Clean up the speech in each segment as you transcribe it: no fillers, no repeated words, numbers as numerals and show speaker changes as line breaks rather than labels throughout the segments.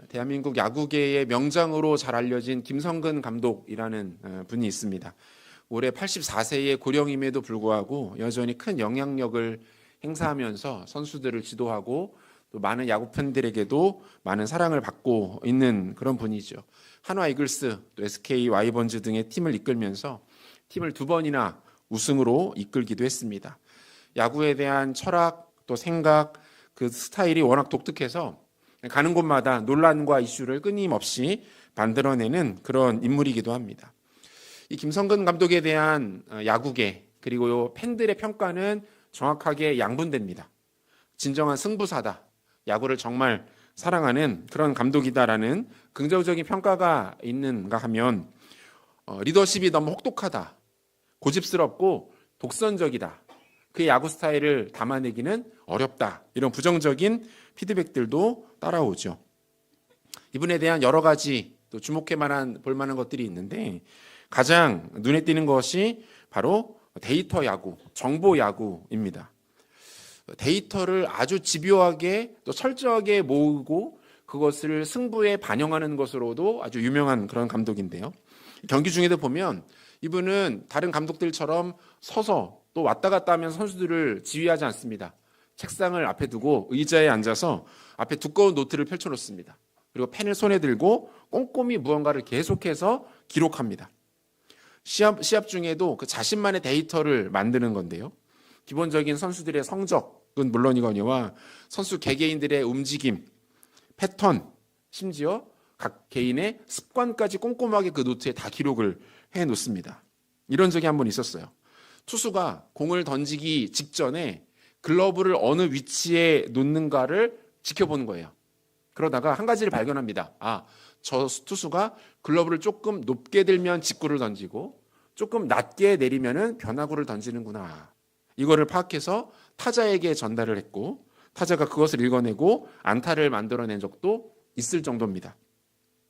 대한민국 야구계의 명장으로 잘 알려진 김성근 감독이라는 분이 있습니다. 올해 84세의 고령임에도 불구하고 여전히 큰 영향력을 행사하면서 선수들을 지도하고 또 많은 야구 팬들에게도 많은 사랑을 받고 있는 그런 분이죠. 한화 이글스, 또 SK 와이번즈 등의 팀을 이끌면서 팀을 2번이나 우승으로 이끌기도 했습니다. 야구에 대한 철학, 또 생각, 그 스타일이 워낙 독특해서 가는 곳마다 논란과 이슈를 끊임없이 만들어내는 그런 인물이기도 합니다. 이 김성근 감독에 대한 야구계 그리고 팬들의 평가는 정확하게 양분됩니다. 진정한 승부사다, 야구를 정말 사랑하는 그런 감독이다라는 긍정적인 평가가 있는가 하면 리더십이 너무 혹독하다, 고집스럽고 독선적이다, 그의 야구 스타일을 담아내기는 어렵다, 이런 부정적인 피드백들도 따라오죠. 이분에 대한 여러 가지 또 볼 만한 것들이 있는데 가장 눈에 띄는 것이 바로 데이터 야구, 정보 야구입니다. 데이터를 아주 집요하게 또 철저하게 모으고 그것을 승부에 반영하는 것으로도 아주 유명한 그런 감독인데요. 경기 중에도 보면 이분은 다른 감독들처럼 서서 또 왔다 갔다 하면서 선수들을 지휘하지 않습니다. 책상을 앞에 두고 의자에 앉아서 앞에 두꺼운 노트를 펼쳐놓습니다. 그리고 펜을 손에 들고 꼼꼼히 무언가를 계속해서 기록합니다. 시합 중에도 그 자신만의 데이터를 만드는 건데요. 기본적인 선수들의 성적은 물론이거니와 선수 개개인들의 움직임, 패턴, 심지어 각 개인의 습관까지 꼼꼼하게 그 노트에 다 기록을 해놓습니다. 이런 적이 한 번 있었어요. 투수가 공을 던지기 직전에 글러브를 어느 위치에 놓는가를 지켜보는 거예요. 그러다가 한 가지를 발견합니다. 저 투수가 글러브를 조금 높게 들면 직구를 던지고 조금 낮게 내리면은 변화구를 던지는구나. 이거를 파악해서 타자에게 전달을 했고 타자가 그것을 읽어내고 안타를 만들어낸 적도 있을 정도입니다.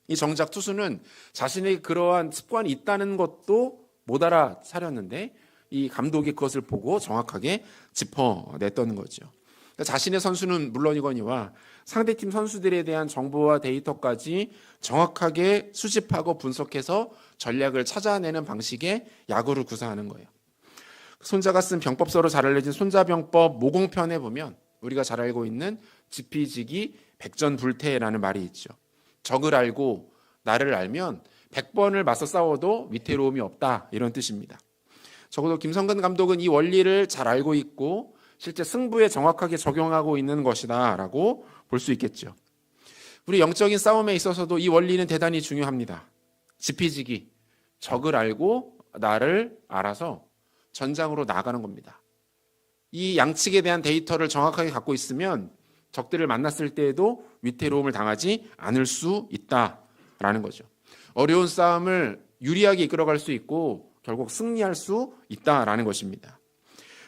이 정작 투수는 자신의 그러한 습관이 있다는 것도 못 알아차렸는데 이 감독이 그것을 보고 정확하게 짚어냈던 거죠. 자신의 선수는 물론이거니와 상대팀 선수들에 대한 정보와 데이터까지 정확하게 수집하고 분석해서 전략을 찾아내는 방식의 야구를 구사하는 거예요. 손자가 쓴 병법서로 잘 알려진 손자병법 모공편에 보면 우리가 잘 알고 있는 지피지기 백전불태라는 말이 있죠. 적을 알고 나를 알면 100번을 맞서 싸워도 위태로움이 없다, 이런 뜻입니다. 적어도 김성근 감독은 이 원리를 잘 알고 있고 실제 승부에 정확하게 적용하고 있는 것이다 라고 볼 수 있겠죠. 우리 영적인 싸움에 있어서도 이 원리는 대단히 중요합니다. 지피지기, 적을 알고 나를 알아서 전장으로 나가는 겁니다. 이 양측에 대한 데이터를 정확하게 갖고 있으면 적들을 만났을 때에도 위태로움을 당하지 않을 수 있다라는 거죠. 어려운 싸움을 유리하게 이끌어갈 수 있고 결국 승리할 수 있다라는 것입니다.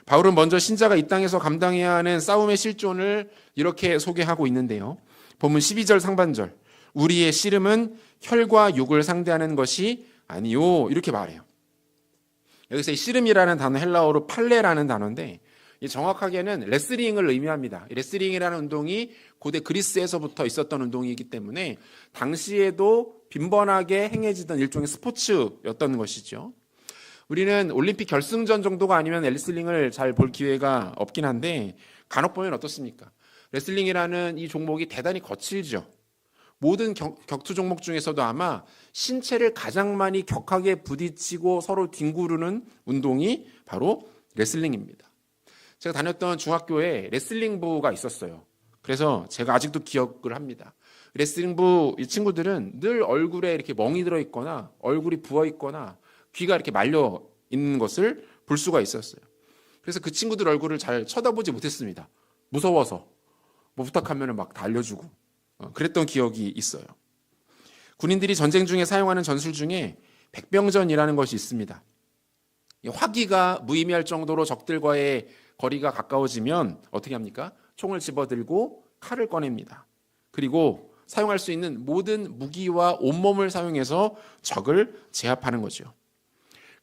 바울은 먼저 신자가 이 땅에서 감당해야 하는 싸움의 실존을 이렇게 소개하고 있는데요. 본문 12절 상반절, 우리의 씨름은 혈과 육을 상대하는 것이 아니요, 이렇게 말해요. 여기서 이 씨름이라는 단어 헬라어로 팔레라는 단어인데 정확하게는 레슬링을 의미합니다. 레슬링이라는 운동이 고대 그리스에서부터 있었던 운동이기 때문에 당시에도 빈번하게 행해지던 일종의 스포츠였던 것이죠. 우리는 올림픽 결승전 정도가 아니면 레슬링을 잘 볼 기회가 없긴 한데 간혹 보면 어떻습니까? 레슬링이라는 이 종목이 대단히 거칠죠. 모든 격투 종목 중에서도 아마 신체를 가장 많이 격하게 부딪히고 서로 뒹구르는 운동이 바로 레슬링입니다. 제가 다녔던 중학교에 레슬링부가 있었어요. 그래서 제가 아직도 기억을 합니다. 레슬링부 이 친구들은 늘 얼굴에 이렇게 멍이 들어있거나 얼굴이 부어있거나 귀가 이렇게 말려 있는 것을 볼 수가 있었어요. 그래서 그 친구들 얼굴을 잘 쳐다보지 못했습니다. 무서워서. 뭐 부탁하면 막 다 알려주고 그랬던 기억이 있어요. 군인들이 전쟁 중에 사용하는 전술 중에 백병전이라는 것이 있습니다. 화기가 무의미할 정도로 적들과의 거리가 가까워지면 어떻게 합니까? 총을 집어들고 칼을 꺼냅니다. 그리고 사용할 수 있는 모든 무기와 온몸을 사용해서 적을 제압하는 거죠.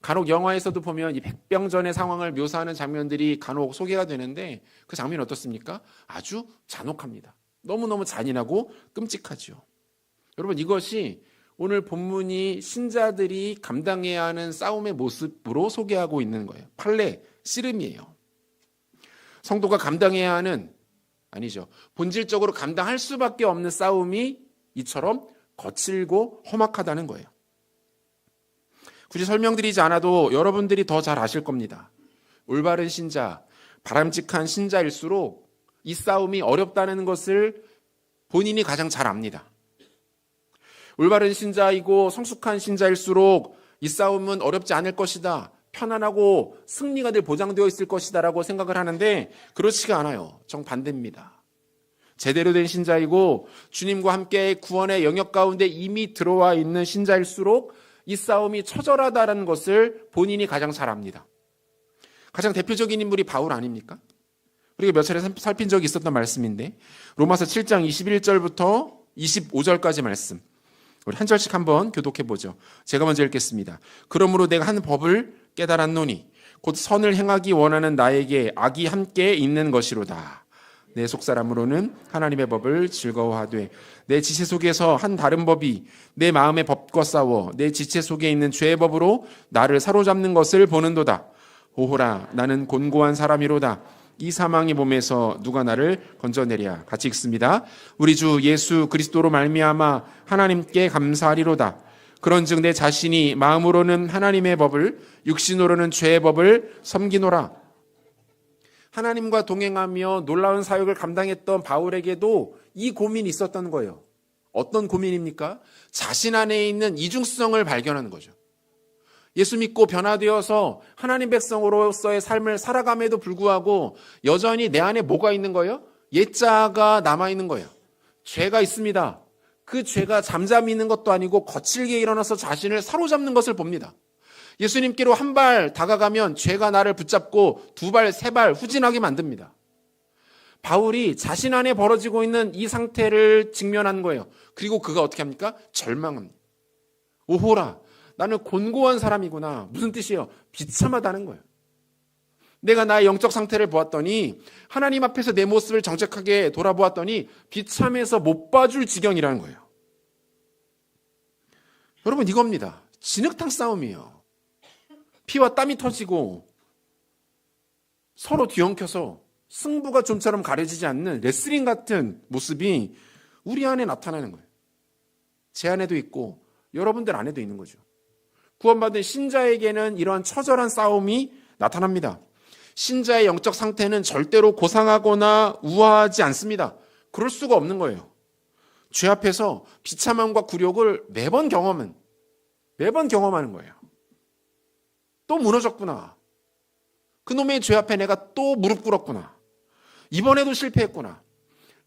간혹 영화에서도 보면 이 백병전의 상황을 묘사하는 장면들이 간혹 소개가 되는데 그 장면이 어떻습니까? 아주 잔혹합니다. 너무너무 잔인하고 끔찍하죠. 여러분, 이것이 오늘 본문이 신자들이 감당해야 하는 싸움의 모습으로 소개하고 있는 거예요. 판례, 씨름이에요. 성도가 감당해야 하는, 아니죠, 본질적으로 감당할 수밖에 없는 싸움이 이처럼 거칠고 험악하다는 거예요. 굳이 설명드리지 않아도 여러분들이 더 잘 아실 겁니다. 올바른 신자, 바람직한 신자일수록 이 싸움이 어렵다는 것을 본인이 가장 잘 압니다. 올바른 신자이고 성숙한 신자일수록 이 싸움은 어렵지 않을 것이다, 편안하고 승리가 늘 보장되어 있을 것이다 라고 생각을 하는데 그렇지가 않아요. 정반대입니다. 제대로 된 신자이고 주님과 함께 구원의 영역 가운데 이미 들어와 있는 신자일수록 이 싸움이 처절하다는 것을 본인이 가장 잘 압니다. 가장 대표적인 인물이 바울 아닙니까? 우리가 몇 차례 살핀 적이 있었던 말씀인데 로마서 7장 21절부터 25절까지 말씀, 우리 한 절씩 한번 교독해 보죠. 제가 먼저 읽겠습니다. 그러므로 내가 한 법을 깨달았노니 곧 선을 행하기 원하는 나에게 악이 함께 있는 것이로다. 내 속사람으로는 하나님의 법을 즐거워하되 내 지체 속에서 한 다른 법이 내 마음의 법과 싸워 내 지체 속에 있는 죄의 법으로 나를 사로잡는 것을 보는도다. 오호라, 나는 곤고한 사람이로다. 이 사망의 몸에서 누가 나를 건져내랴. 같이 읽습니다. 우리 주 예수 그리스도로 말미암아 하나님께 감사하리로다. 그런즉 내 자신이 마음으로는 하나님의 법을, 육신으로는 죄의 법을 섬기노라. 하나님과 동행하며 놀라운 사역을 감당했던 바울에게도 이 고민이 있었던 거예요. 어떤 고민입니까? 자신 안에 있는 이중성을 발견하는 거죠. 예수 믿고 변화되어서 하나님 백성으로서의 삶을 살아감에도 불구하고 여전히 내 안에 뭐가 있는 거예요? 옛자가 남아있는 거예요. 죄가 있습니다. 그 죄가 잠잠히 있는 것도 아니고 거칠게 일어나서 자신을 사로잡는 것을 봅니다. 예수님께로 한 발 다가가면 죄가 나를 붙잡고 두 발, 세 발 후진하게 만듭니다. 바울이 자신 안에 벌어지고 있는 이 상태를 직면한 거예요. 그리고 그가 어떻게 합니까? 절망합니다. 오호라, 나는 곤고한 사람이구나. 무슨 뜻이에요? 비참하다는 거예요. 내가 나의 영적 상태를 보았더니 하나님 앞에서 내 모습을 정직하게 돌아보았더니 비참해서 못 봐줄 지경이라는 거예요. 여러분, 이겁니다. 진흙탕 싸움이에요. 피와 땀이 터지고 서로 뒤엉켜서 승부가 좀처럼 가려지지 않는 레슬링 같은 모습이 우리 안에 나타나는 거예요. 제 안에도 있고 여러분들 안에도 있는 거죠. 구원받은 신자에게는 이러한 처절한 싸움이 나타납니다. 신자의 영적 상태는 절대로 고상하거나 우아하지 않습니다. 그럴 수가 없는 거예요. 죄 앞에서 비참함과 굴욕을 매번 경험하는 거예요. 또 무너졌구나. 그놈의 죄 앞에 내가 또 무릎 꿇었구나. 이번에도 실패했구나.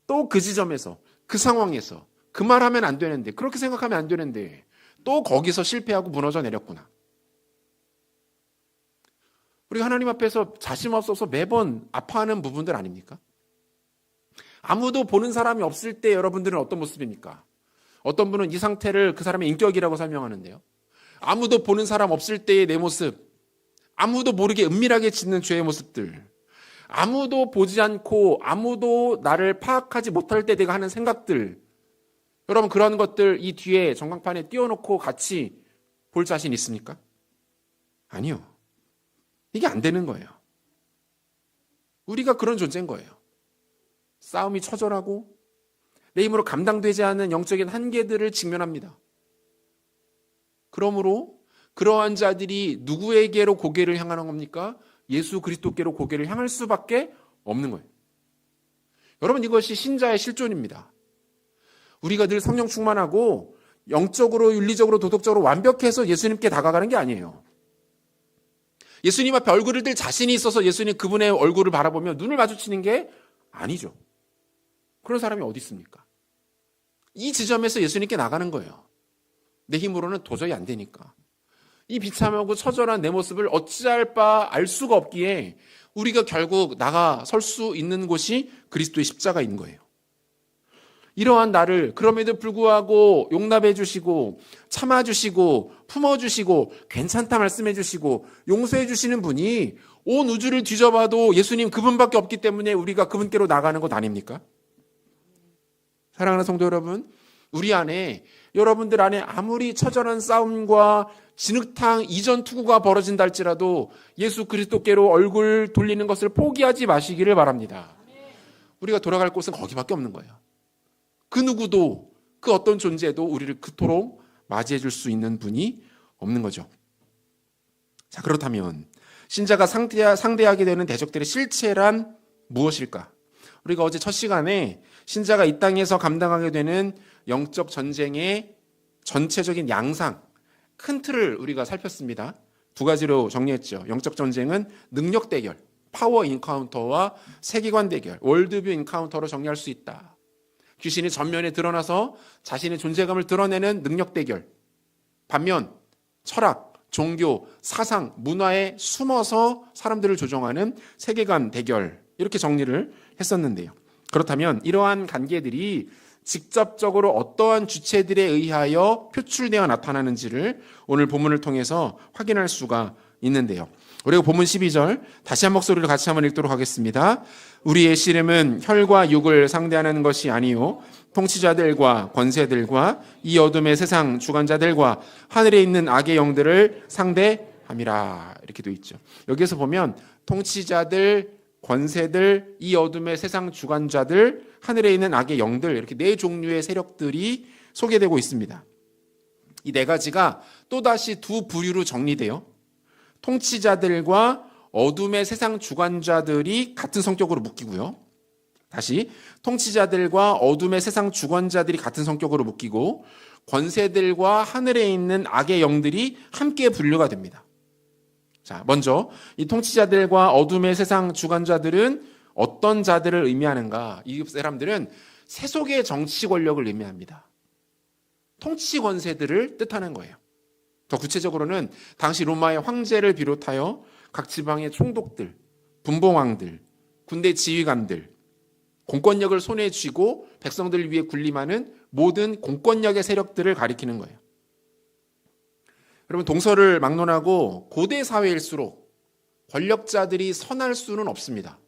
또 그 지점에서, 그 상황에서 그 말하면 안 되는데, 그렇게 생각하면 안 되는데 또 거기서 실패하고 무너져 내렸구나. 우리가 하나님 앞에서 자신 없어서 매번 아파하는 부분들 아닙니까? 아무도 보는 사람이 없을 때 여러분들은 어떤 모습입니까? 어떤 분은 이 상태를 그 사람의 인격이라고 설명하는데요. 아무도 보는 사람 없을 때의 내 모습, 아무도 모르게 은밀하게 짓는 죄의 모습들, 아무도 보지 않고 아무도 나를 파악하지 못할 때 내가 하는 생각들, 여러분 그런 것들 이 뒤에 전광판에 띄워놓고 같이 볼 자신 있습니까? 아니요. 이게 안 되는 거예요. 우리가 그런 존재인 거예요. 싸움이 처절하고 내 힘으로 감당되지 않는 영적인 한계들을 직면합니다. 그러므로 그러한 자들이 누구에게로 고개를 향하는 겁니까? 예수 그리스도께로 고개를 향할 수밖에 없는 거예요. 여러분, 이것이 신자의 실존입니다. 우리가 늘 성령 충만하고 영적으로, 윤리적으로, 도덕적으로 완벽해서 예수님께 다가가는 게 아니에요. 예수님 앞에 얼굴을 들 자신이 있어서 예수님 그분의 얼굴을 바라보며 눈을 마주치는 게 아니죠. 그런 사람이 어디 있습니까? 이 지점에서 예수님께 나가는 거예요. 내 힘으로는 도저히 안 되니까. 이 비참하고 처절한 내 모습을 어찌할 바 알 수가 없기에 우리가 결국 나가 설 수 있는 곳이 그리스도의 십자가인 거예요. 이러한 나를 그럼에도 불구하고 용납해 주시고 참아 주시고 품어 주시고 괜찮다 말씀해 주시고 용서해 주시는 분이 온 우주를 뒤져봐도 예수님 그분밖에 없기 때문에 우리가 그분께로 나가는 것 아닙니까? 사랑하는 성도 여러분, 우리 안에, 여러분들 안에 아무리 처절한 싸움과 진흙탕 이전 투구가 벌어진다 할지라도 예수 그리스도께로 얼굴 돌리는 것을 포기하지 마시기를 바랍니다. 우리가 돌아갈 곳은 거기밖에 없는 거예요. 그 누구도, 그 어떤 존재도 우리를 그토록 맞이해 줄 수 있는 분이 없는 거죠. 자, 그렇다면 신자가 상대하게 되는 대적들의 실체란 무엇일까? 우리가 어제 첫 시간에 신자가 이 땅에서 감당하게 되는 영적 전쟁의 전체적인 양상, 큰 틀을 우리가 살폈습니다. 두 가지로 정리했죠. 영적 전쟁은 능력 대결, 파워 인카운터와 세계관 대결, 월드뷰 인카운터로 정리할 수 있다. 귀신이 전면에 드러나서 자신의 존재감을 드러내는 능력 대결. 반면 철학, 종교, 사상, 문화에 숨어서 사람들을 조종하는 세계관 대결. 이렇게 정리를 했었는데요. 그렇다면 이러한 관계들이 직접적으로 어떠한 주체들에 의하여 표출되어 나타나는지를 오늘 본문을 통해서 확인할 수가 있는데요. 우리가 본문 12절 다시 한 목소리로 같이 한번 읽도록 하겠습니다. 우리의 씨름은 혈과 육을 상대하는 것이 아니요 통치자들과 권세들과 이 어둠의 세상 주관자들과 하늘에 있는 악의 영들을 상대함이라. 이렇게 되어 있죠. 여기에서 보면 통치자들, 권세들, 이 어둠의 세상 주관자들, 하늘에 있는 악의 영들, 이렇게 네 종류의 세력들이 소개되고 있습니다. 이 네 가지가 또다시 두 부류로 정리돼요. 통치자들과 어둠의 세상 주관자들이 같은 성격으로 묶이고요. 다시 통치자들과 어둠의 세상 주관자들이 같은 성격으로 묶이고 권세들과 하늘에 있는 악의 영들이 함께 분류가 됩니다. 자, 먼저 이 통치자들과 어둠의 세상 주관자들은 어떤 자들을 의미하는가? 이 사람들은 세속의 정치 권력을 의미합니다. 통치 권세들을 뜻하는 거예요. 더 구체적으로는 당시 로마의 황제를 비롯하여 각 지방의 총독들, 분봉왕들, 군대 지휘관들, 공권력을 손에 쥐고 백성들을 위해 군림하는 모든 공권력의 세력들을 가리키는 거예요. 여러분, 동서를 막론하고 고대 사회일수록 권력자들이 선할 수는 없습니다.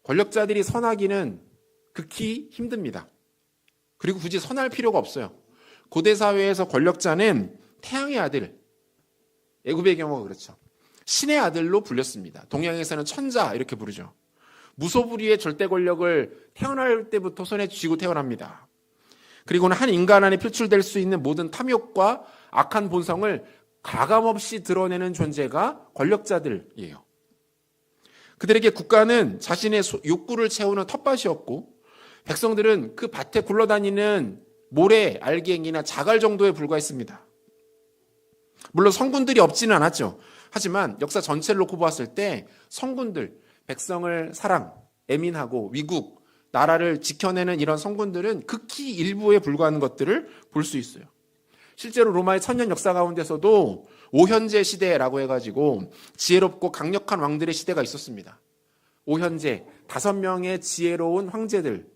권력자들이 선하기는 극히 힘듭니다. 그리고 굳이 선할 필요가 없어요. 고대 사회에서 권력자는 태양의 아들, 애굽의 경우가 그렇죠. 신의 아들로 불렸습니다. 동양에서는 천자 이렇게 부르죠. 무소불위의 절대 권력을 태어날 때부터 손에 쥐고 태어납니다. 그리고는 한 인간 안에 표출될 수 있는 모든 탐욕과 악한 본성을 가감없이 드러내는 존재가 권력자들이에요. 그들에게 국가는 자신의 욕구를 채우는 텃밭이었고 백성들은 그 밭에 굴러다니는 모래, 알갱이나 자갈 정도에 불과했습니다. 물론 성군들이 없지는 않았죠. 하지만 역사 전체를 놓고 보았을 때 성군들, 백성을 사랑, 애민하고 위국, 나라를 지켜내는 이런 성군들은 극히 일부에 불과한 것들을 볼 수 있어요. 실제로 로마의 천년 역사 가운데서도 오현제 시대라고 해가지고 지혜롭고 강력한 왕들의 시대가 있었습니다. 오현제, 5명의 지혜로운 황제들.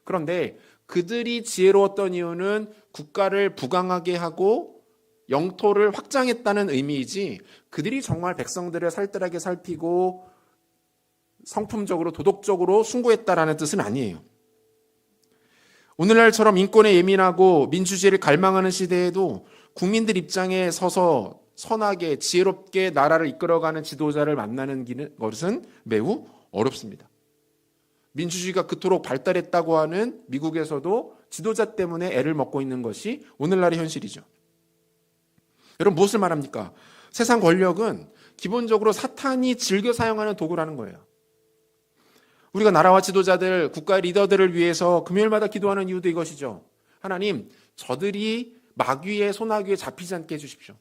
그런데 그들이 지혜로웠던 이유는 국가를 부강하게 하고 영토를 확장했다는 의미이지 그들이 정말 백성들을 살뜰하게 살피고 성품적으로 도덕적으로 숭고했다라는 뜻은 아니에요. 오늘날처럼 인권에 예민하고 민주주의를 갈망하는 시대에도 국민들 입장에 서서 선하게 지혜롭게 나라를 이끌어가는 지도자를 만나는 것은 매우 어렵습니다. 민주주의가 그토록 발달했다고 하는 미국에서도 지도자 때문에 애를 먹고 있는 것이 오늘날의 현실이죠. 여러분, 무엇을 말합니까? 세상 권력은 기본적으로 사탄이 즐겨 사용하는 도구라는 거예요. 우리가 나라와 지도자들, 국가의 리더들을 위해서 금요일마다 기도하는 이유도 이것이죠. 하나님, 저들이 마귀의 소나귀에 잡히지 않게 해주십시오.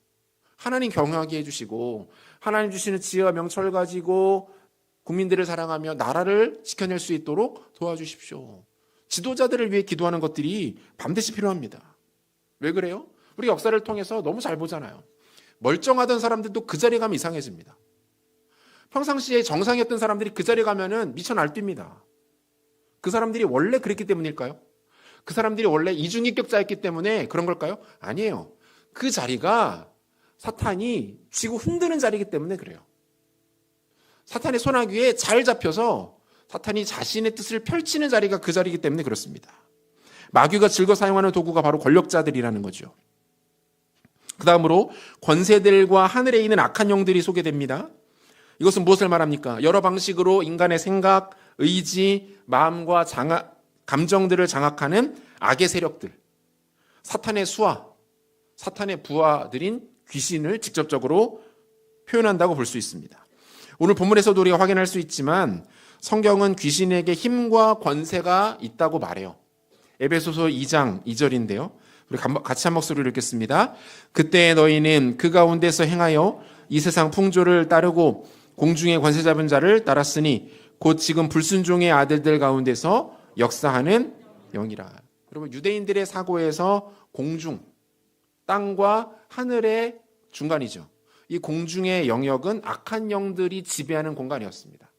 하나님 경외하게 해주시고 하나님 주시는 지혜와 명철 가지고 국민들을 사랑하며 나라를 지켜낼 수 있도록 도와주십시오. 지도자들을 위해 기도하는 것들이 반드시 필요합니다. 왜 그래요? 우리 역사를 통해서 너무 잘 보잖아요. 멀쩡하던 사람들도 그 자리에 가면 이상해집니다. 평상시에 정상이었던 사람들이 그 자리에 가면은 미쳐 날뜁니다. 그 사람들이 원래 그랬기 때문일까요? 그 사람들이 원래 이중인격자였기 때문에 그런 걸까요? 아니에요. 그 자리가 사탄이 쥐고 흔드는 자리이기 때문에 그래요. 사탄의 소나귀에 잘 잡혀서 사탄이 자신의 뜻을 펼치는 자리가 그 자리이기 때문에 그렇습니다. 마귀가 즐겨 사용하는 도구가 바로 권력자들이라는 거죠. 그 다음으로 권세들과 하늘에 있는 악한 영들이 소개됩니다. 이것은 무엇을 말합니까? 여러 방식으로 인간의 생각, 의지, 마음과 감정들을 장악하는 악의 세력들, 사탄의 수하, 사탄의 부하들인 귀신을 직접적으로 표현한다고 볼 수 있습니다. 오늘 본문에서도 우리가 확인할 수 있지만 성경은 귀신에게 힘과 권세가 있다고 말해요. 에베소서 2장 2절인데요. 우리 같이 한 목소리로 읽겠습니다. 그때 너희는 그 가운데서 행하여 이 세상 풍조를 따르고 공중의 권세 잡은 자를 따랐으니 곧 지금 불순종의 아들들 가운데서 역사하는 영이라. 여러분, 유대인들의 사고에서 공중, 땅과 하늘의 중간이죠. 이 공중의 영역은 악한 영들이 지배하는 공간이었습니다.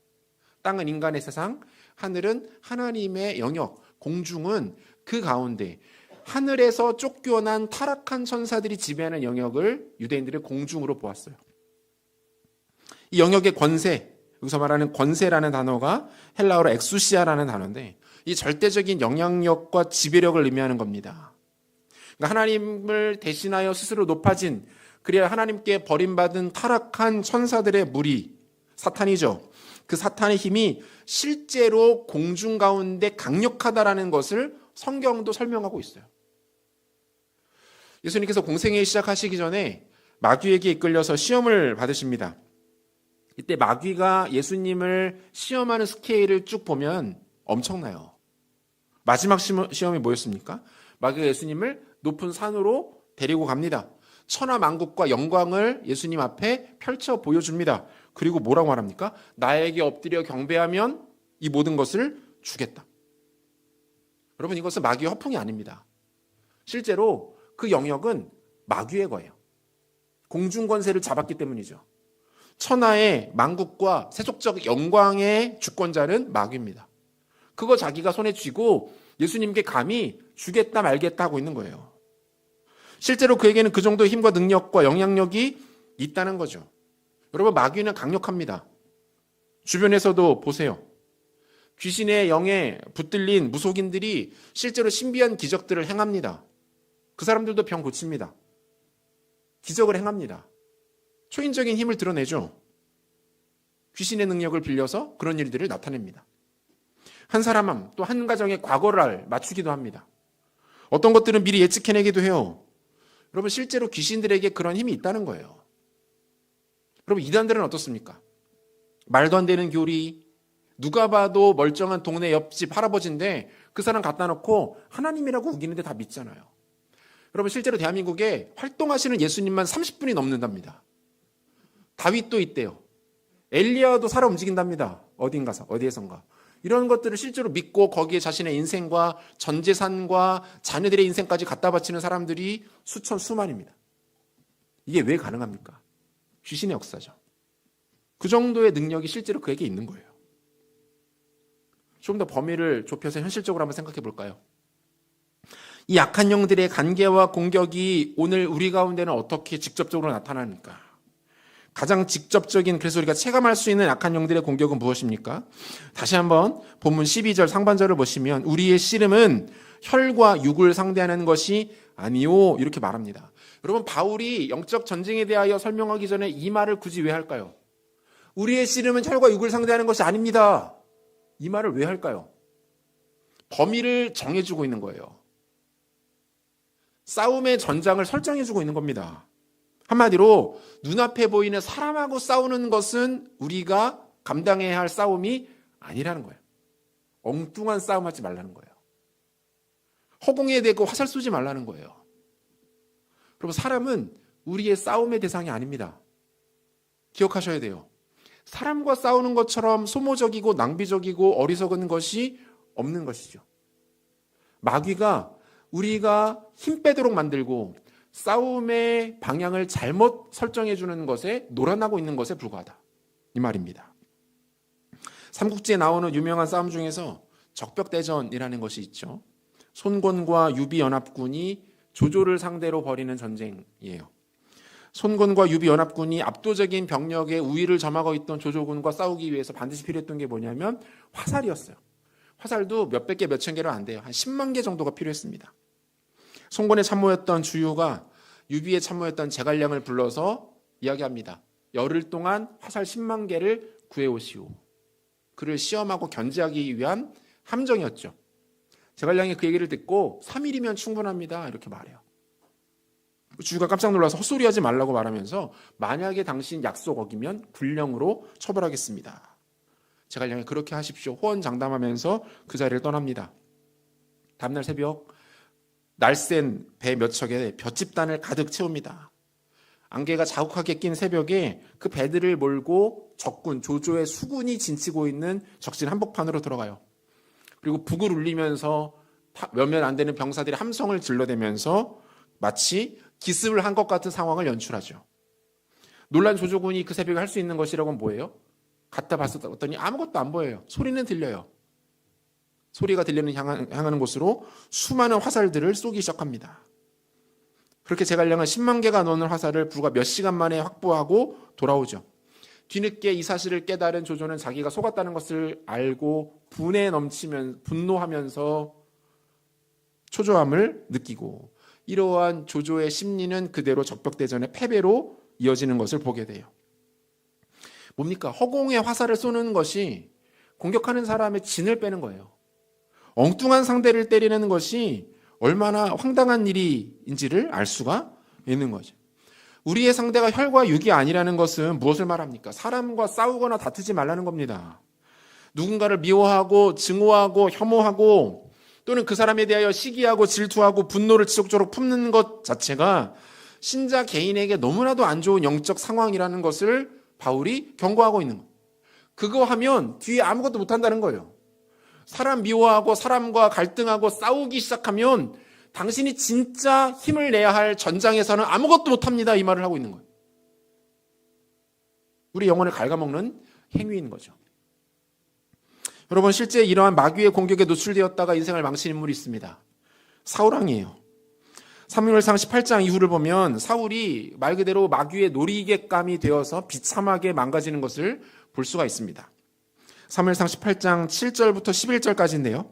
땅은 인간의 세상, 하늘은 하나님의 영역, 공중은 그 가운데 하늘에서 쫓겨난 타락한 천사들이 지배하는 영역을 유대인들의 공중으로 보았어요. 이 영역의 권세, 여기서 말하는 권세라는 단어가 헬라어로 엑수시아라는 단어인데 이 절대적인 영향력과 지배력을 의미하는 겁니다. 그러니까 하나님을 대신하여 스스로 높아진, 그래야 하나님께 버림받은 타락한 천사들의 무리, 사탄이죠. 그 사탄의 힘이 실제로 공중 가운데 강력하다라는 것을 성경도 설명하고 있어요. 예수님께서 공생애 시작하시기 전에 마귀에게 이끌려서 시험을 받으십니다. 이때 마귀가 예수님을 시험하는 스케일을 쭉 보면 엄청나요. 마지막 시험이 뭐였습니까? 마귀가 예수님을 높은 산으로 데리고 갑니다. 천하만국과 영광을 예수님 앞에 펼쳐 보여줍니다. 그리고 뭐라고 말합니까? 나에게 엎드려 경배하면 이 모든 것을 주겠다. 여러분, 이것은 마귀의 허풍이 아닙니다. 실제로 그 영역은 마귀의 거예요. 공중권세를 잡았기 때문이죠. 천하의 만국과 세속적 영광의 주권자는 마귀입니다. 그거 자기가 손에 쥐고 예수님께 감히 주겠다 말겠다 하고 있는 거예요. 실제로 그에게는 그 정도의 힘과 능력과 영향력이 있다는 거죠. 여러분, 마귀는 강력합니다. 주변에서도 보세요. 귀신의 영에 붙들린 무속인들이 실제로 신비한 기적들을 행합니다. 그 사람들도 병 고칩니다. 기적을 행합니다. 초인적인 힘을 드러내죠. 귀신의 능력을 빌려서 그런 일들을 나타냅니다. 한 사람, 또 한 가정의 과거를 맞추기도 합니다. 어떤 것들은 미리 예측해내기도 해요. 여러분, 실제로 귀신들에게 그런 힘이 있다는 거예요. 여러분, 이단들은 어떻습니까? 말도 안 되는 교리, 누가 봐도 멀쩡한 동네 옆집 할아버지인데 그 사람 갖다 놓고 하나님이라고 우기는데 다 믿잖아요. 여러분, 실제로 대한민국에 활동하시는 예수님만 30분이 넘는답니다. 다윗도 있대요. 엘리야도 살아 움직인답니다. 어디에선가. 이런 것들을 실제로 믿고 거기에 자신의 인생과 전 재산과 자녀들의 인생까지 갖다 바치는 사람들이 수만입니다. 이게 왜 가능합니까? 귀신의 역사죠. 그 정도의 능력이 실제로 그에게 있는 거예요. 좀 더 범위를 좁혀서 현실적으로 한번 생각해 볼까요? 이 악한 영들의 간계와 공격이 오늘 우리 가운데는 어떻게 직접적으로 나타나니까? 가장 직접적인, 그래서 우리가 체감할 수 있는 악한 영들의 공격은 무엇입니까? 다시 한번 본문 12절 상반절을 보시면 우리의 씨름은 혈과 육을 상대하는 것이 아니요, 이렇게 말합니다. 여러분, 바울이 영적 전쟁에 대하여 설명하기 전에 이 말을 굳이 왜 할까요? 우리의 씨름은 혈과 육을 상대하는 것이 아닙니다. 이 말을 왜 할까요? 범위를 정해주고 있는 거예요. 싸움의 전장을 설정해주고 있는 겁니다. 한마디로 눈앞에 보이는 사람하고 싸우는 것은 우리가 감당해야 할 싸움이 아니라는 거예요. 엉뚱한 싸움하지 말라는 거예요. 허공에 대고 화살 쏘지 말라는 거예요. 여러분, 사람은 우리의 싸움의 대상이 아닙니다. 기억하셔야 돼요. 사람과 싸우는 것처럼 소모적이고 낭비적이고 어리석은 것이 없는 것이죠. 마귀가 우리가 힘 빼도록 만들고 싸움의 방향을 잘못 설정해 주는 것에 놀아나고 있는 것에 불과하다, 이 말입니다. 삼국지에 나오는 유명한 싸움 중에서 적벽대전이라는 것이 있죠. 손권과 유비연합군이 조조를 상대로 벌이는 전쟁이에요. 손권과 유비연합군이 압도적인 병력의 우위를 점하고 있던 조조군과 싸우기 위해서 반드시 필요했던 게 뭐냐면 화살이었어요. 화살도 몇백 개, 몇천 개로 안 돼요. 한 10만 개 정도가 필요했습니다. 송곤의 참모였던 주유가 유비의 참모였던 제갈량을 불러서 이야기합니다. 열흘 동안 화살 10만 개를 구해오시오. 그를 시험하고 견제하기 위한 함정이었죠. 제갈량이 그 얘기를 듣고 3일이면 충분합니다. 이렇게 말해요. 주유가 깜짝 놀라서 헛소리하지 말라고 말하면서 만약에 당신 약속 어기면 굴령으로 처벌하겠습니다. 제갈량이 그렇게 하십시오. 호언장담하면서 그 자리를 떠납니다. 다음날 새벽 날쌘 배 몇 척에 볏짚단을 가득 채웁니다. 안개가 자욱하게 낀 새벽에 그 배들을 몰고 적군 조조의 수군이 진치고 있는 적진 한복판으로 들어가요. 그리고 북을 울리면서 몇몇 안 되는 병사들이 함성을 질러대면서 마치 기습을 한 것 같은 상황을 연출하죠. 놀란 조조군이 그 새벽에 할 수 있는 것이라고는 뭐예요? 갔다 봤더니 아무것도 안 보여요. 소리는 들려요. 소리가 들리는 향하는 곳으로 수많은 화살들을 쏘기 시작합니다. 그렇게 제갈량은 10만 개가 넘는 화살을 불과 몇 시간 만에 확보하고 돌아오죠. 뒤늦게 이 사실을 깨달은 조조는 자기가 속았다는 것을 알고 분노하면서 초조함을 느끼고, 이러한 조조의 심리는 그대로 적벽대전의 패배로 이어지는 것을 보게 돼요. 뭡니까? 허공에 화살을 쏘는 것이 공격하는 사람의 진을 빼는 거예요. 엉뚱한 상대를 때리는 것이 얼마나 황당한 일인지를 알 수가 있는 거죠. 우리의 상대가 혈과 육이 아니라는 것은 무엇을 말합니까? 사람과 싸우거나 다투지 말라는 겁니다. 누군가를 미워하고 증오하고 혐오하고 또는 그 사람에 대하여 시기하고 질투하고 분노를 지속적으로 품는 것 자체가 신자 개인에게 너무나도 안 좋은 영적 상황이라는 것을 바울이 경고하고 있는 거예요. 그거 하면 뒤에 아무것도 못한다는 거예요. 사람 미워하고 사람과 갈등하고 싸우기 시작하면 당신이 진짜 힘을 내야 할 전장에서는 아무것도 못합니다. 이 말을 하고 있는 거예요. 우리 영혼을 갉아먹는 행위인 거죠. 여러분, 실제 이러한 마귀의 공격에 노출되었다가 인생을 망친 인물이 있습니다. 사울왕이에요. 사무엘상 18장 이후를 보면 사울이 말 그대로 마귀의 놀이개감이 되어서 비참하게 망가지는 것을 볼 수가 있습니다. 사무엘상 18장 7절부터 11절까지인데요.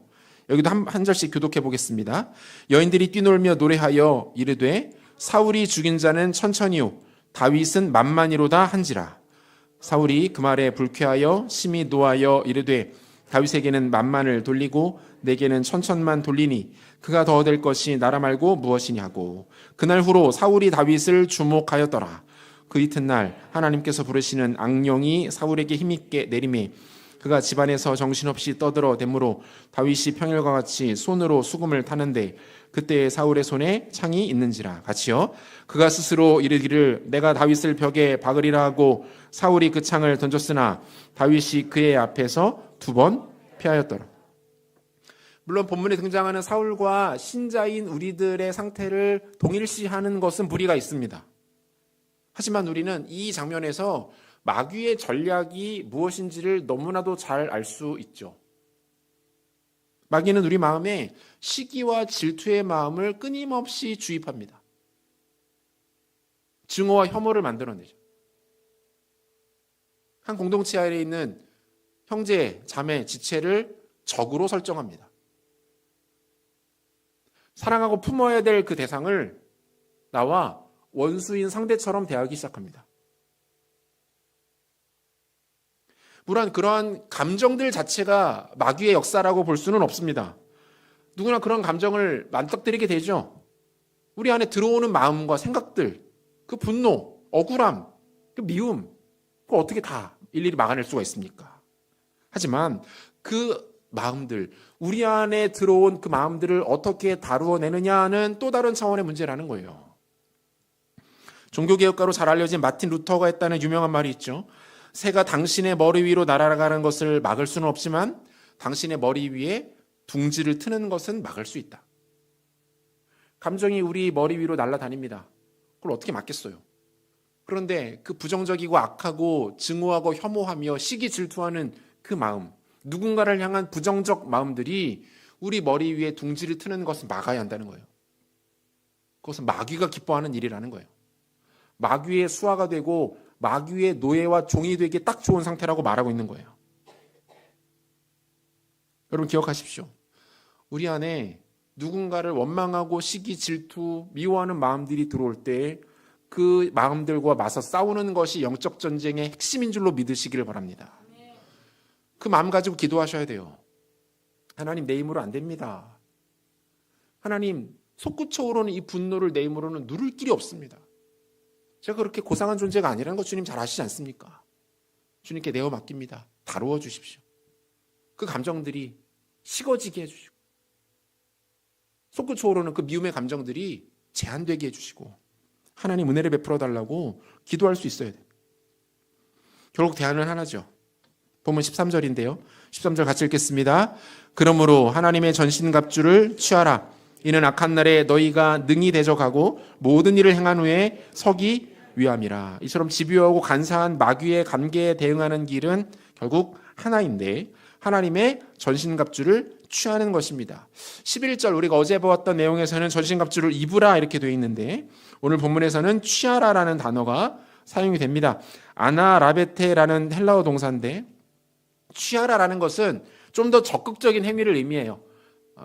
여기도 한 절씩 교독해 보겠습니다. 여인들이 뛰놀며 노래하여 이르되 사울이 죽인 자는 천천히요 다윗은 만만히로다 한지라. 사울이 그 말에 불쾌하여 심히 노하여 이르되 다윗에게는 만만을 돌리고 내게는 천천만 돌리니 그가 더 얻을 것이 나라 말고 무엇이냐고. 그날 후로 사울이 다윗을 주목하였더라. 그 이튿날 하나님께서 부르시는 악령이 사울에게 힘있게 내림에 그가 집안에서 정신없이 떠들어 대므로 다윗이 평일과 같이 손으로 수금을 타는데 그때 사울의 손에 창이 있는지라. 같이요. 그가 스스로 이르기를 내가 다윗을 벽에 박으리라 하고 사울이 그 창을 던졌으나 다윗이 그의 앞에서 2번 피하였더라. 물론 본문에 등장하는 사울과 신자인 우리들의 상태를 동일시하는 것은 무리가 있습니다. 하지만 우리는 이 장면에서 마귀의 전략이 무엇인지를 너무나도 잘 알 수 있죠. 마귀는 우리 마음에 시기와 질투의 마음을 끊임없이 주입합니다. 증오와 혐오를 만들어내죠. 한 공동체 안에 있는 형제, 자매, 지체를 적으로 설정합니다. 사랑하고 품어야 될 그 대상을 나와 원수인 상대처럼 대하기 시작합니다. 물론 그러한 감정들 자체가 마귀의 역사라고 볼 수는 없습니다. 누구나 그런 감정을 만떡들이게 되죠. 우리 안에 들어오는 마음과 생각들, 그 분노, 억울함, 그 미움, 그걸 어떻게 다 일일이 막아낼 수가 있습니까? 하지만 그 마음들, 우리 안에 들어온 그 마음들을 어떻게 다루어내느냐는 또 다른 차원의 문제라는 거예요. 종교개혁가로 잘 알려진 마틴 루터가 했다는 유명한 말이 있죠. 새가 당신의 머리 위로 날아가는 것을 막을 수는 없지만 당신의 머리 위에 둥지를 트는 것은 막을 수 있다. 감정이 우리 머리 위로 날아다닙니다. 그걸 어떻게 막겠어요? 그런데 그 부정적이고 악하고 증오하고 혐오하며 시기 질투하는 그 마음, 누군가를 향한 부정적 마음들이 우리 머리 위에 둥지를 트는 것을 막아야 한다는 거예요. 그것은 마귀가 기뻐하는 일이라는 거예요. 마귀의 수하가 되고 마귀의 노예와 종이 되기 딱 좋은 상태라고 말하고 있는 거예요. 여러분 기억하십시오. 우리 안에 누군가를 원망하고 시기, 질투, 미워하는 마음들이 들어올 때 그 마음들과 맞서 싸우는 것이 영적 전쟁의 핵심인 줄로 믿으시기를 바랍니다. 그 마음 가지고 기도하셔야 돼요. 하나님, 내 힘으로 안 됩니다. 하나님, 솟구쳐 오르는 이 분노를 내 힘으로는 누를 길이 없습니다. 제가 그렇게 고상한 존재가 아니라는 거 주님 잘 아시지 않습니까? 주님께 내어 맡깁니다. 다루어 주십시오. 그 감정들이 식어지게 해주시고, 솟구쳐 오르는 그 미움의 감정들이 제한되게 해주시고, 하나님 은혜를 베풀어 달라고 기도할 수 있어야 돼요. 결국 대안은 하나죠. 본문 13절인데요. 13절 같이 읽겠습니다. 그러므로 하나님의 전신갑주를 취하라. 이는 악한 날에 너희가 능히 대적하고 모든 일을 행한 후에 서기 위함이라. 이처럼 집요하고 간사한 마귀의 감계에 대응하는 길은 결국 하나인데 하나님의 전신갑주를 취하는 것입니다. 11절 우리가 어제 보았던 내용에서는 전신갑주를 입으라 이렇게 되어 있는데 오늘 본문에서는 취하라라는 단어가 사용이 됩니다. 아나라베테라는 헬라어 동사인데 취하라라는 것은 좀 더 적극적인 행위를 의미해요.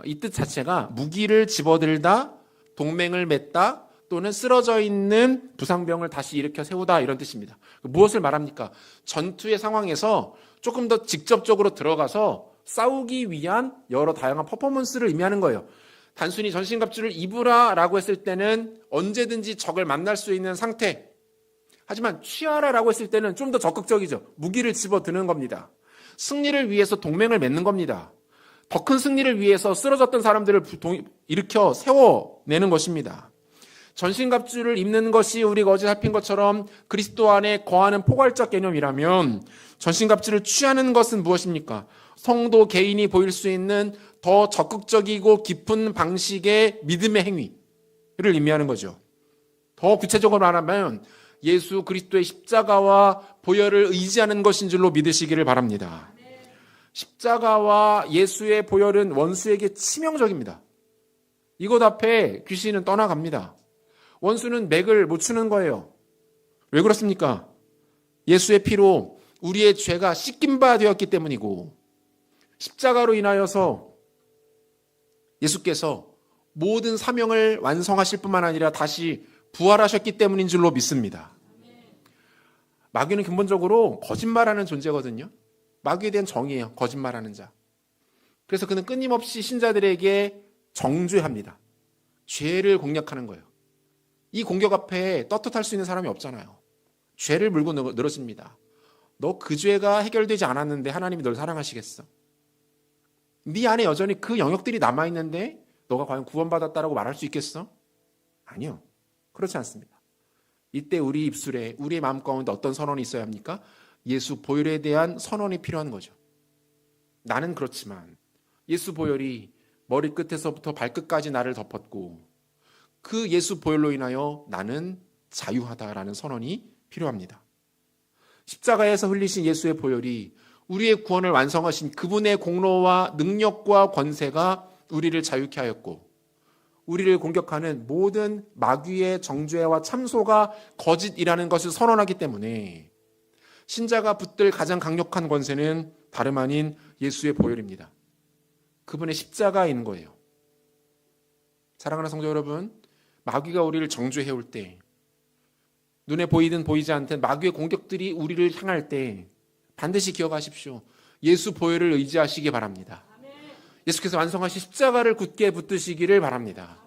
이 뜻 자체가 무기를 집어들다, 동맹을 맺다, 또는 쓰러져 있는 부상병을 다시 일으켜 세우다 이런 뜻입니다. 무엇을 말합니까? 전투의 상황에서 조금 더 직접적으로 들어가서 싸우기 위한 여러 다양한 퍼포먼스를 의미하는 거예요. 단순히 전신갑주를 입으라라고 했을 때는 언제든지 적을 만날 수 있는 상태. 하지만 취하라라고 했을 때는 좀 더 적극적이죠. 무기를 집어드는 겁니다. 승리를 위해서 동맹을 맺는 겁니다. 더 큰 승리를 위해서 쓰러졌던 사람들을 일으켜 세워내는 것입니다. 전신갑주를 입는 것이 우리가 어제 살핀 것처럼 그리스도 안에 거하는 포괄적 개념이라면 전신갑주를 취하는 것은 무엇입니까? 성도 개인이 보일 수 있는 더 적극적이고 깊은 방식의 믿음의 행위를 의미하는 거죠. 더 구체적으로 말하면 예수 그리스도의 십자가와 보혈을 의지하는 것인 줄로 믿으시기를 바랍니다. 십자가와 예수의 보혈은 원수에게 치명적입니다. 이것 앞에 귀신은 떠나갑니다. 원수는 맥을 못 추는 거예요. 왜 그렇습니까? 예수의 피로 우리의 죄가 씻긴 바 되었기 때문이고 십자가로 인하여서 예수께서 모든 사명을 완성하실 뿐만 아니라 다시 부활하셨기 때문인 줄로 믿습니다. 마귀는 근본적으로 거짓말하는 존재거든요. 마귀에 대한 정의예요. 거짓말하는 자. 그래서 그는 끊임없이 신자들에게 정죄합니다. 죄를 공략하는 거예요. 이 공격 앞에 떳떳할 수 있는 사람이 없잖아요. 죄를 물고 늘어집니다. 너 그 죄가 해결되지 않았는데 하나님이 널 사랑하시겠어? 네 안에 여전히 그 영역들이 남아있는데 너가 과연 구원받았다라고 말할 수 있겠어? 아니요. 그렇지 않습니다. 이때 우리 입술에 우리의 마음 가운데 어떤 선언이 있어야 합니까? 예수 보혈에 대한 선언이 필요한 거죠. 나는 그렇지만 예수 보혈이 머리끝에서부터 발끝까지 나를 덮었고 그 예수 보혈로 인하여 나는 자유하다라는 선언이 필요합니다. 십자가에서 흘리신 예수의 보혈이 우리의 구원을 완성하신 그분의 공로와 능력과 권세가 우리를 자유케 하였고 우리를 공격하는 모든 마귀의 정죄와 참소가 거짓이라는 것을 선언하기 때문에 신자가 붙들 가장 강력한 권세는 다름 아닌 예수의 보혈입니다. 그분의 십자가인 거예요. 사랑하는 성도 여러분, 마귀가 우리를 정죄해올 때 눈에 보이든 보이지 않든 마귀의 공격들이 우리를 향할 때 반드시 기억하십시오. 예수 보혈을 의지하시기 바랍니다. 예수께서 완성하신 십자가를 굳게 붙드시기를 바랍니다.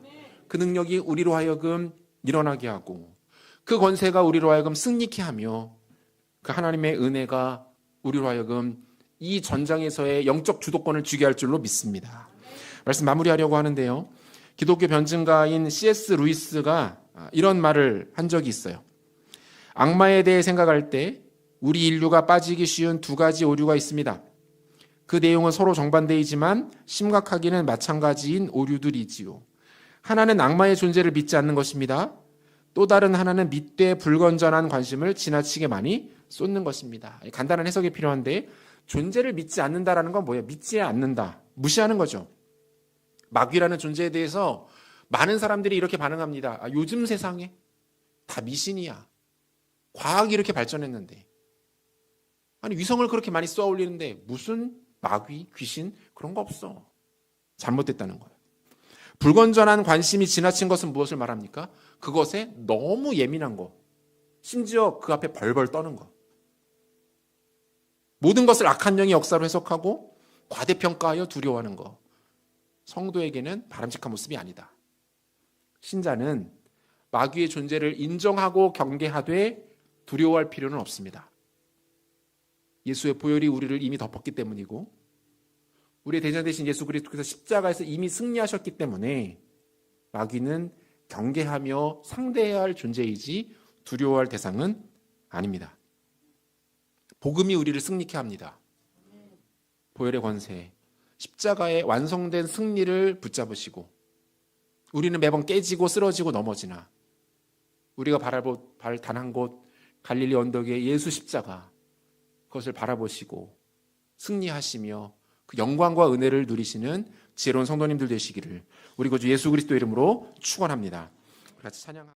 그 능력이 우리로 하여금 일어나게 하고 그 권세가 우리로 하여금 승리케 하며 그 하나님의 은혜가 우리로 하여금 이 전장에서의 영적 주도권을 쥐게 할 줄로 믿습니다. 말씀 마무리하려고 하는데요. 기독교 변증가인 C.S. 루이스가 이런 말을 한 적이 있어요. 악마에 대해 생각할 때 우리 인류가 빠지기 쉬운 두 가지 오류가 있습니다. 그 내용은 서로 정반대이지만 심각하기는 마찬가지인 오류들이지요. 하나는 악마의 존재를 믿지 않는 것입니다. 또 다른 하나는 믿되 불건전한 관심을 지나치게 많이 쏟는 것입니다. 간단한 해석이 필요한데 존재를 믿지 않는다라는 건 뭐예요? 믿지 않는다. 무시하는 거죠. 마귀라는 존재에 대해서 많은 사람들이 이렇게 반응합니다. 요즘 세상에 다 미신이야. 과학이 이렇게 발전했는데 아니 위성을 그렇게 많이 쏘아 올리는데 무슨 마귀, 귀신 그런 거 없어. 잘못됐다는 거예요. 불건전한 관심이 지나친 것은 무엇을 말합니까? 그것에 너무 예민한 거. 심지어 그 앞에 벌벌 떠는 거. 모든 것을 악한 영의 역사로 해석하고 과대평가하여 두려워하는 거. 성도에게는 바람직한 모습이 아니다. 신자는 마귀의 존재를 인정하고 경계하되 두려워할 필요는 없습니다. 예수의 보혈이 우리를 이미 덮었기 때문이고 우리의 대전 대신 예수 그리스도께서 십자가에서 이미 승리하셨기 때문에 마귀는 경계하며 상대해야 할 존재이지 두려워할 대상은 아닙니다. 복음이 우리를 승리케 합니다. 보혈의 권세, 십자가의 완성된 승리를 붙잡으시고 우리는 매번 깨지고 쓰러지고 넘어지나 우리가 발 단 한 곳 갈릴리 언덕의 예수 십자가 그것을 바라보시고 승리하시며 그 영광과 은혜를 누리시는 지혜로운 성도님들 되시기를 우리 구주 예수 그리스도 이름으로 축원합니다. 같이 찬양합니다.